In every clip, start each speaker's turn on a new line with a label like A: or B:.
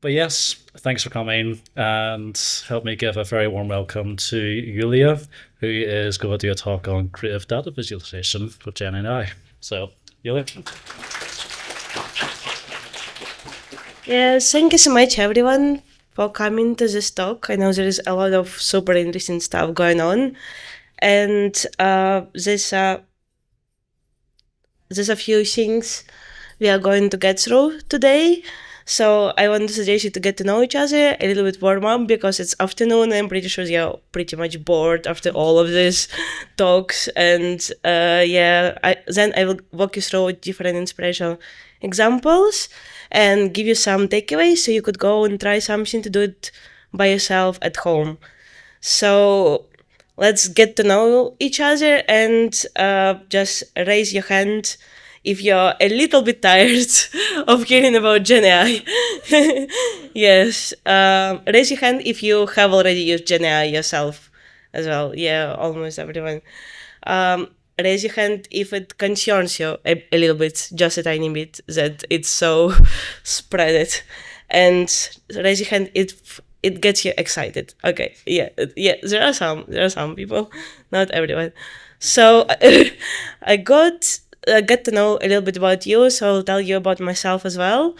A: But yes, thanks for coming and help me give a very warm welcome to Yulia, who is going to do a talk on creative data visualization with Gen AI. So, Yulia.
B: Yes, thank you so much, everyone, for coming to this talk. I know there is a lot of super interesting stuff going on, and there's a few things we are going to get through today. So I want to suggest you to get to know each other a little bit warm up because it's afternoon. I'm pretty sure you're pretty much bored after all of these talks. And then I will walk you through different inspirational examples and give you some takeaways so you could go and try something to do it by yourself at home. So let's get to know each other and just raise your hand if you're a little bit tired of hearing about Gen AI. Yes. Raise your hand if you have already used Gen AI yourself as well. Yeah, almost everyone. Raise your hand if it concerns you a little bit, just a tiny bit, that it's so spread it. And raise your hand if it gets you excited. Okay, yeah, there are some people, not everyone. So I get to know a little bit about you, so I'll tell you about myself as well.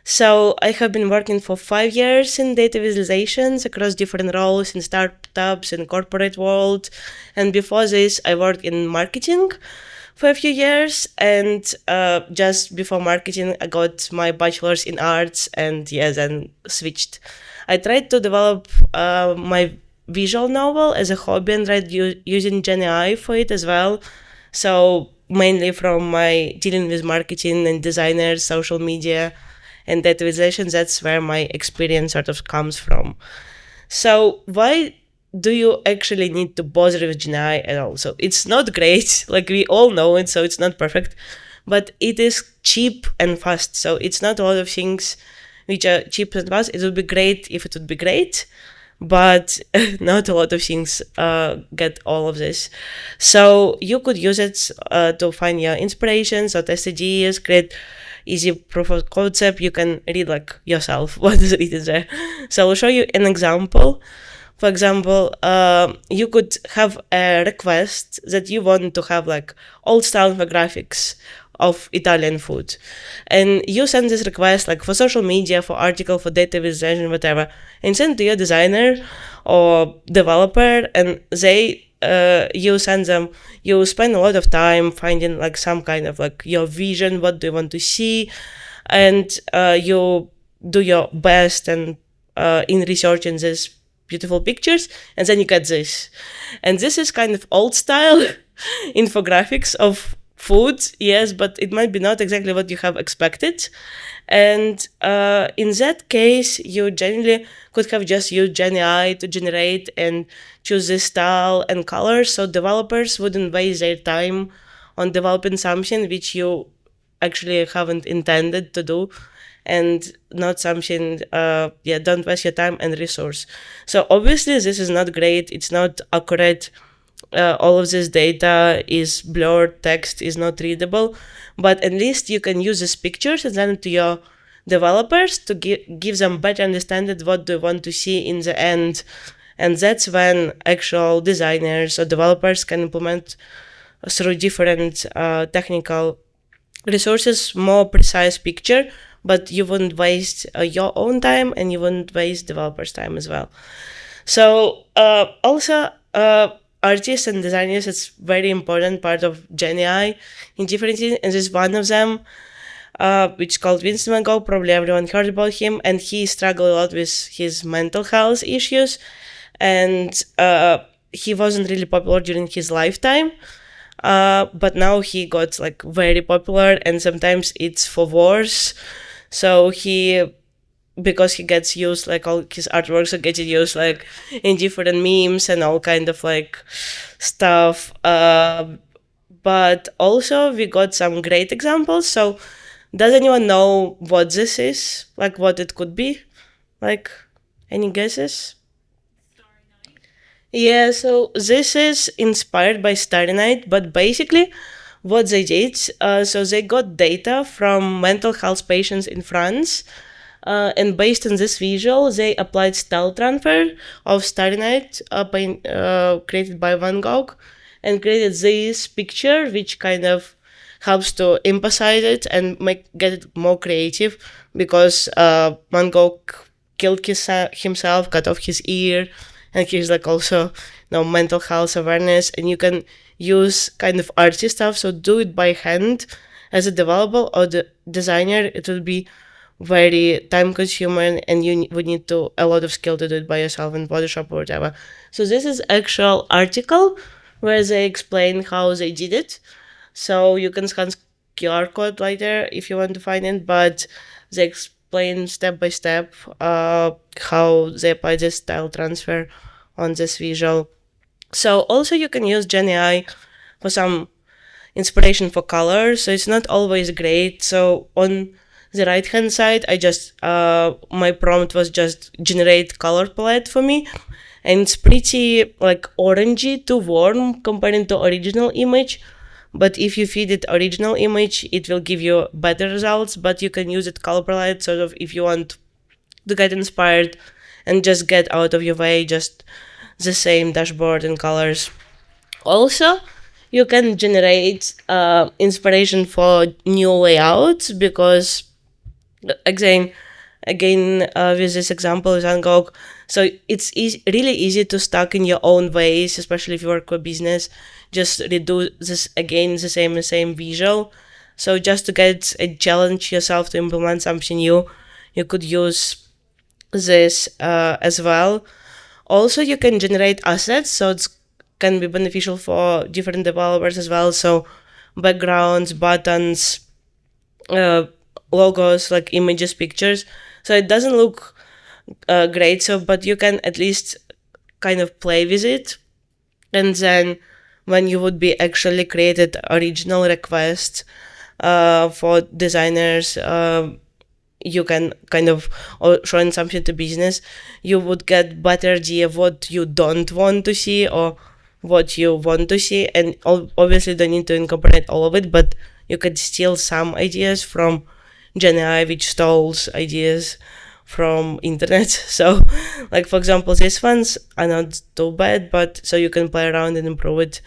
B: So I have been working for 5 years in data visualizations across different roles in startups and corporate world. And before this, I worked in marketing for a few years. And just before marketing, I got my bachelor's in arts and then switched. I tried to develop my visual novel as a hobby and tried using Gen AI for it as well. So mainly from my dealing with marketing and designers, social media, and data visualization, that's where my experience sort of comes from. So why do you actually need to bother with Gen AI at all? So it's not great, like we all know it, so it's not perfect, but it is cheap and fast. So it's not a lot of things which are cheap and fast. It would be great if it would be great, but not a lot of things get all of this. So you could use it to find your inspirations or test ideas, create easy proof of concept. You can read like yourself what is written there. So I'll show you an example. For example, you could have a request that you want to have like old style infographics of Italian food. And you send this request like for social media, for article, for data visualization, whatever, and send to your designer or developer, and you send them, you spend a lot of time finding like some kind of like your vision, what do you want to see, and you do your best and in researching these beautiful pictures, and then you get this. And this is kind of old style infographics of food, yes, but it might be not exactly what you have expected. And in that case, you generally could have just used Gen AI to generate and choose this style and color, so developers wouldn't waste their time on developing something which you actually haven't intended to do, and not something, don't waste your time and resource. So obviously this is not great, it's not accurate. All of this data is blurred, text is not readable, but at least you can use these pictures and send it to your developers to give them better understanding what they want to see in the end. And that's when actual designers or developers can implement through different technical resources more precise picture, but you wouldn't waste your own time and you wouldn't waste developers' time as well. So also, artists and designers, it's very important part of Gen AI in different things, and there's one of them which is called Vincent Van Gogh. Probably everyone heard about him, and he struggled a lot with his mental health issues, and he wasn't really popular during his lifetime, but now he got like very popular, and sometimes it's for worse. So because he gets used, like all his artworks are getting used like in different memes and all kind of like stuff. But also we got some great examples. So does anyone know what this is? Like what it could be? Like any guesses? Yeah, so this is inspired by Starry Night, but basically what they did, so they got data from mental health patients in France, And based on this visual, they applied style transfer of Starry Night created by Van Gogh, and created this picture, which kind of helps to emphasize it and get it more creative, because Van Gogh killed himself, cut off his ear, and he's like also mental health awareness, and you can use kind of artsy stuff. So do it by hand as a developer or the designer. It will be very time consuming, and you would need to a lot of skill to do it by yourself in Photoshop or whatever. So this is actual article where they explain how they did it. So you can scan QR code later if you want to find it, but they explain step by step how they apply this style transfer on this visual. So also you can use Gen AI for some inspiration for color. So it's not always great. So on the right hand side, I just my prompt was just generate color palette for me, and it's pretty like orangey to warm compared to original image. But if you feed it original image, it will give you better results. But you can use it color palette sort of if you want to get inspired and just get out of your way just the same dashboard and colors. Also, you can generate inspiration for new layouts, because again with this example with Van Gogh, so it's really easy to stuck in your own ways, especially if you work for business. Just redo this again, the same visual. So just to get a challenge yourself to implement something new, you could use this as well. Also, you can generate assets, so it can be beneficial for different developers as well. So backgrounds, buttons, logos, like images, pictures. So it doesn't look great, so but you can at least kind of play with it. And then when you would be actually created original requests for designers, you can kind of, or showing something to business, you would get better idea of what you don't want to see or what you want to see. And obviously don't need to incorporate all of it, but you could steal some ideas from Gen AI, which stole ideas from internet. So like for example, these ones are not too bad, but so you can play around and improve it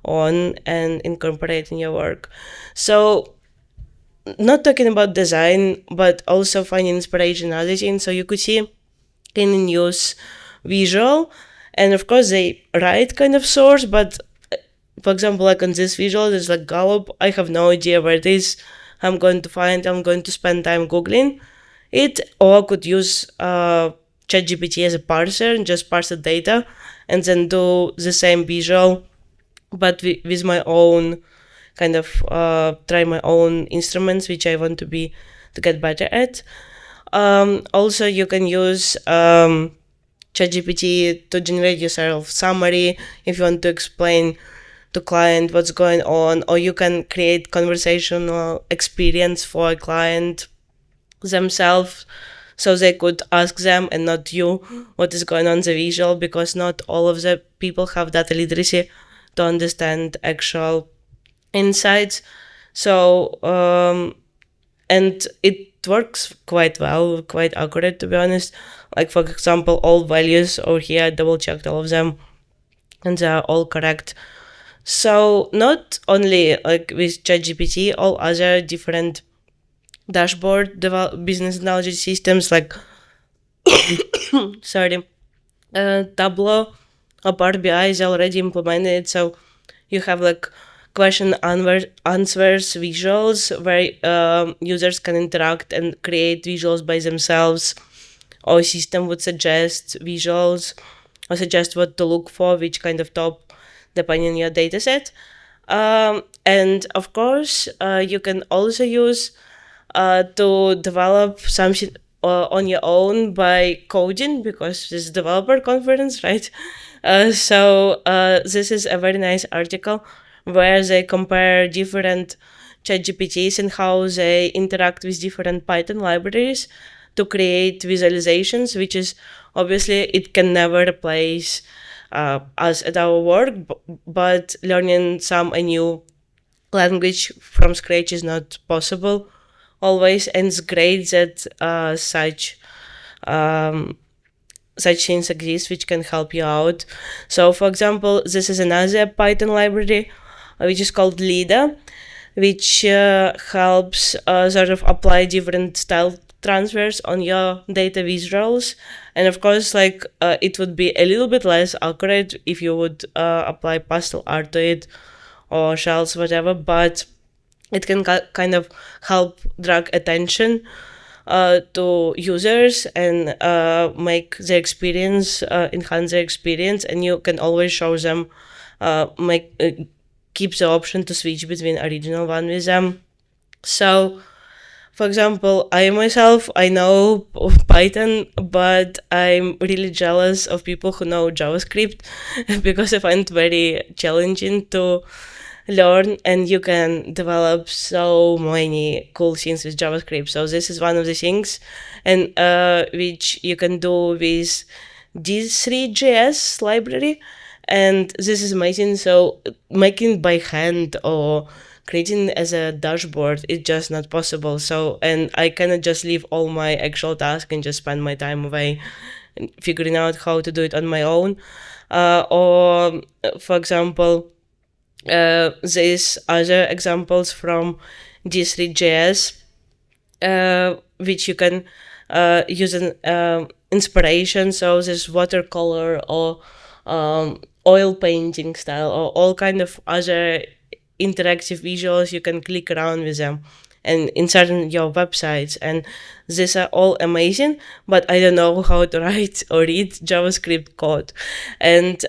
B: on and incorporate in your work. So not talking about design, but also finding inspiration in other things. So you could see can use visual, and of course they write kind of source, but for example, like on this visual, there's like Gallup. I have no idea where it is. I'm going to spend time Googling it, or I could use ChatGPT as a parser and just parse the data and then do the same visual, but with my own kind of try my own instruments, which I want to get better at. Also, you can use ChatGPT to generate yourself summary if you want to explain to client what's going on, or you can create conversational experience for a client themselves, so they could ask them and not you what is going on in the visual, because not all of the people have data literacy to understand actual insights. So and it works quite well, quite accurate, to be honest. Like for example, all values over here, I double checked all of them and they are all correct. So not only like with ChatGPT, all other different dashboard business intelligence systems like Tableau or Power BI is already implemented. So you have like question answers visuals where users can interact and create visuals by themselves, or system would suggest visuals or suggest what to look for, which kind of top depending on your data set. And of course, you can also use to develop something on your own by coding, because this is developer conference, right? So this is a very nice article where they compare different ChatGPTs and how they interact with different Python libraries to create visualizations, which is obviously it can never replace us at our work, but learning a new language from scratch is not possible always, and it's great that such things exist which can help you out. So, for example, this is another Python library which is called Lida, which helps sort of apply different style transfers on your data visuals. And of course, it would be a little bit less accurate if you would apply pastel art to it or shells, whatever, but it can kind of help drag attention to users and make their experience, enhance their experience, and you can always show them, keep the option to switch between original one with them. So, for example, I myself, I know Python, but I'm really jealous of people who know JavaScript because I find it very challenging to learn, and you can develop so many cool things with JavaScript. So this is one of the things, and which you can do with D3.js library, and this is amazing. So making by hand or creating as a dashboard is just not possible. So, and I cannot just leave all my actual tasks and just spend my time away figuring out how to do it on my own. Or, for example, there's other examples from D3.js, which you can use an inspiration. So there's watercolor or oil painting style or all kind of other interactive visuals. You can click around with them and insert in your websites, and these are all amazing, but I don't know how to write or read JavaScript code. And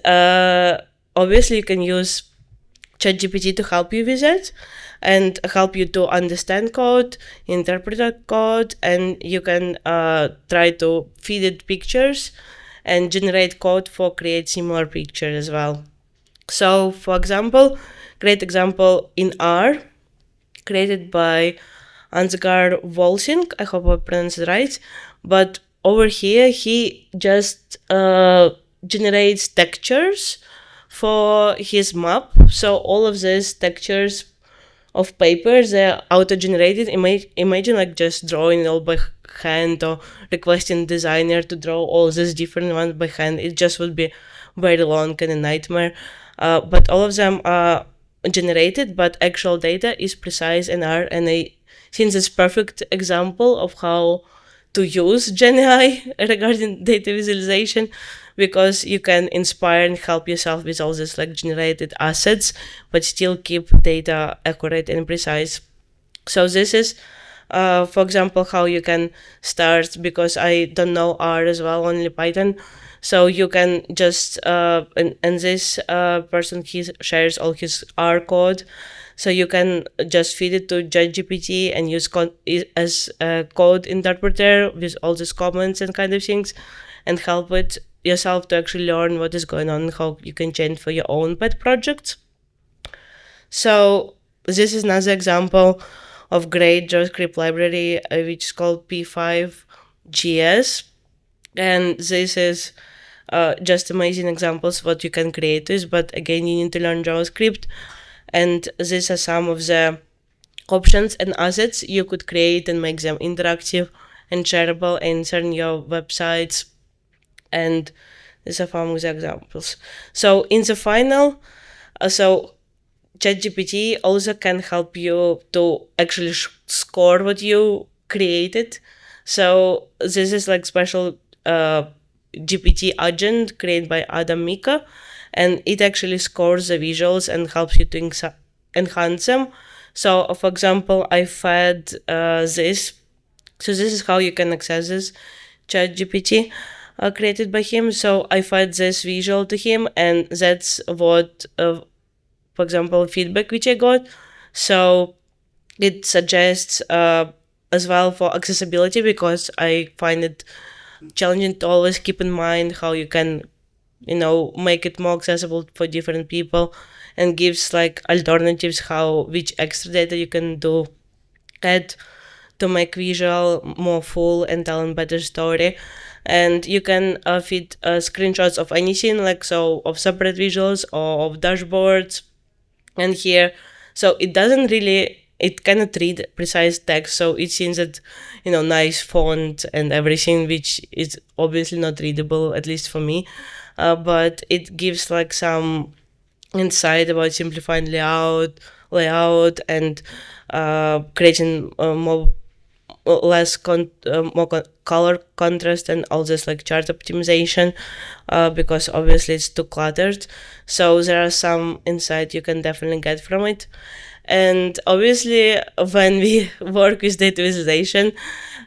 B: obviously you can use ChatGPT to help you with that and help you to understand code, interpret that code, and you can try to feed it pictures and generate code for create similar pictures as well. So, for example, great example in R, created by Ansgar Volsing, I hope I pronounced it right, but over here he just generates textures for his map. So all of these textures of paper, they're auto-generated. Imagine like just drawing it all by hand or requesting designer to draw all these different ones by hand. It just would be very long and a nightmare. But all of them are generated, but actual data is precise and R, and I think it's perfect example of how to use GenAI regarding data visualization, because you can inspire and help yourself with all these like generated assets, but still keep data accurate and precise. So this is, for example, how you can start, because I don't know R as well, only Python. So you can just, and this person, he shares all his R code. So you can just feed it to ChatGPT and use as a code interpreter with all these comments and kind of things, and help it yourself to actually learn what is going on and how you can change for your own pet projects. So this is another example of great JavaScript library, which is called P5GS. And this is just amazing examples what you can create with, but again, you need to learn JavaScript. And these are some of the options and assets you could create and make them interactive and shareable and insert in your websites. And these are some of the examples. So in the final, so ChatGPT also can help you to actually score what you created. So this is like special GPT agent created by Adam Mika, and it actually scores the visuals and helps you to enhance them. So, for example, I fed this. So this is how you can access this ChatGPT created by him. So I fed this visual to him, and that's what, for example, feedback which I got. So it suggests as well for accessibility, because I find it challenging to always keep in mind how you can, make it more accessible for different people, and gives like alternatives which extra data you can add to make visual more full and tell a better story. And you can feed screenshots of anything, of separate visuals or of dashboards. And here, so it doesn't really it cannot read precise text, so it seems that nice font and everything, which is obviously not readable, at least for me. But it gives like some insight about simplifying layout and creating more color contrast and all this like chart optimization, because obviously it's too cluttered. So there are some insight you can definitely get from it. And obviously, when we work with data visualization,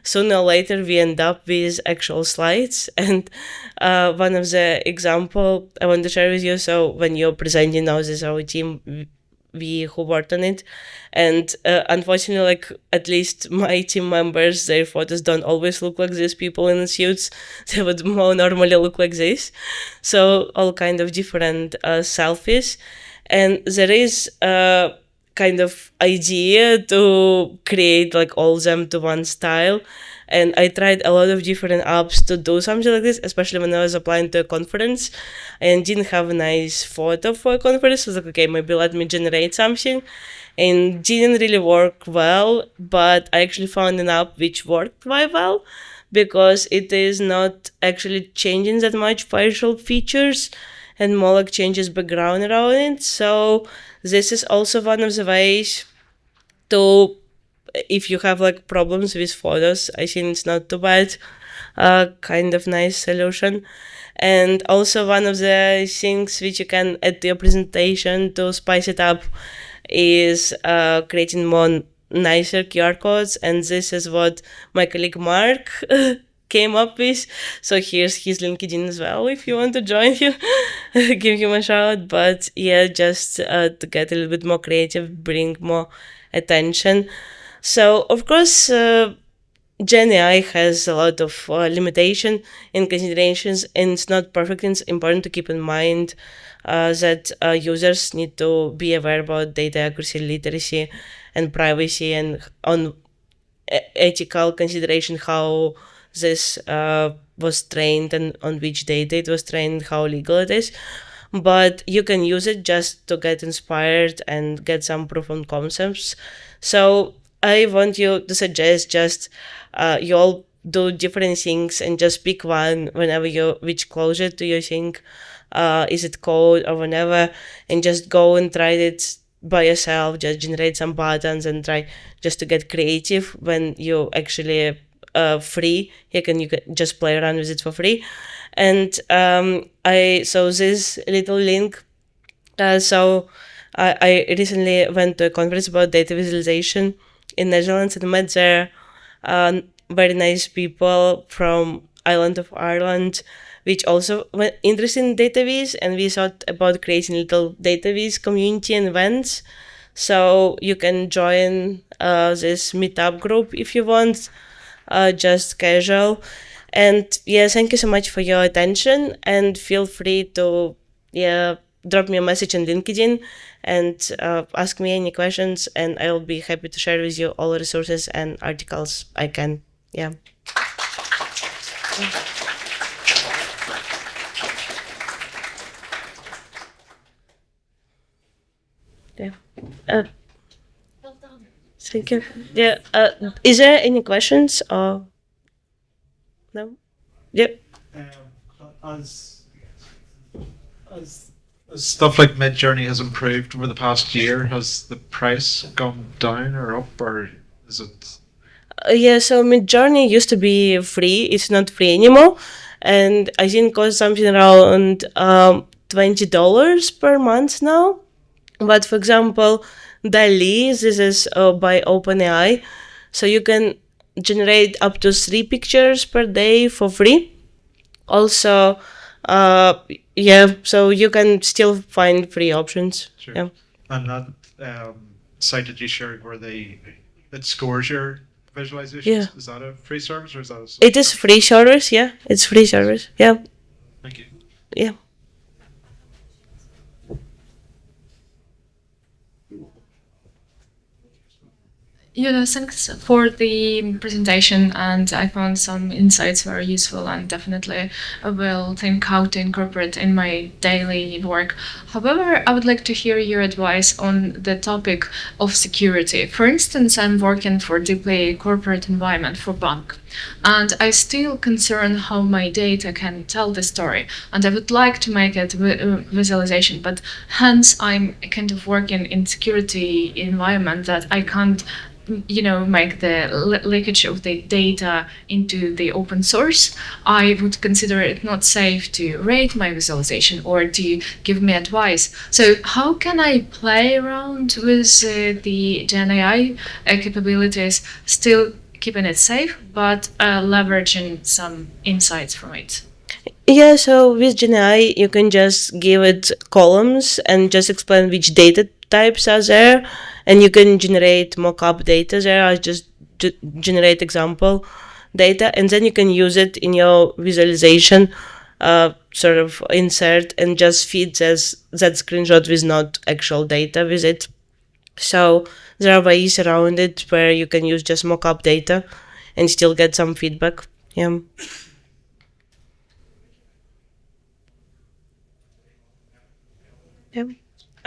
B: sooner or later we end up with actual slides. And one of the example I want to share with you. So when you're presenting now, this is our team, we who worked on it, and unfortunately, like at least my team members, their photos don't always look like these people in the suits. They would more normally look like this. So all kind of different selfies, and there is kind of idea to create like all them to one style. And I tried a lot of different apps to do something like this, especially when I was applying to a conference and didn't have a nice photo for a conference. I was like, okay, maybe let me generate something. And didn't really work well, but I actually found an app which worked quite well because it is not actually changing that much facial features and more like changes background around it. So this is also one of the ways to, if you have like problems with photos, I think it's not too bad. Kind of nice solution. And also one of the things which you can add to your presentation to spice it up is creating more nicer QR codes. And this is what my colleague Mark came up with. So here's his LinkedIn as well if you want to join him. Give him a shout. But yeah, just to get a little bit more creative, bring more attention. So of course, Gen AI has a lot of limitation and considerations, and it's not perfect. It's important to keep in mind that users need to be aware about data accuracy, literacy, and privacy, and on ethical consideration how this was trained and on which data it was trained, how legal it is. But you can use it just to get inspired and get some proof of concepts. So I want you to suggest just you all do different things and just pick one whenever you which closer to your thing. Is it code or whatever, and just go and try it by yourself. Just generate some buttons and try just to get creative. When you actually free, you can just play around with it for free. And so this little link. I recently went to a conference about data visualization in Netherlands and met there very nice people from island of Ireland, which also were interested in database, and we thought about creating little database community and events. So you can join this meetup group if you want, just casual. And yeah, thank you so much for your attention, and feel free to drop me a message on LinkedIn and ask me any questions, and I'll be happy to share with you all the resources and articles I can. Yeah. Yeah. Thank you. Yeah. Is there any questions or no? Yep.
C: As as stuff like Midjourney has improved over the past year, has the price gone down or up, or is it?
B: Yeah, so Midjourney used to be free. It's not free anymore, and I think it costs something around $20 per month now. But for example, Dali, this is by OpenAI, so you can generate up to 3 pictures per day for free. Also, uh, yeah, so you can still find free options.
C: Sure.
B: Yeah.
C: And that site that you shared where it scores your visualizations,
B: Yeah.
C: is that a free service or is that a
B: It is free service. Yeah, it's free service. Yeah.
C: Thank you.
B: Yeah.
D: Yeah, thanks for the presentation, and I found some insights very useful, and definitely I will think how to incorporate in my daily work. However, I would like to hear your advice on the topic of security. For instance, I'm working for deeply corporate environment for bank, and I still concern how my data can tell the story, and I would like to make it visualization, but hence I'm kind of working in security environment that I can't make the leakage of the data into the open source. I would consider it not safe to rate my visualization or to give me advice. So how can I play around with the GenAI capabilities, still keeping it safe, but leveraging some insights from it?
B: Yeah, so with GenAI, you can just give it columns and just explain which data types are there, and you can generate mock-up data there. I just generate example data, and then you can use it in your visualization, sort of insert and just feed that screenshot with not actual data with it. So there are ways around it where you can use just mock-up data and still get some feedback. Yeah. Yeah.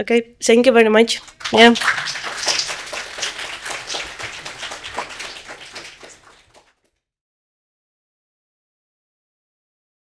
B: Okay. Thank you very much. Yeah.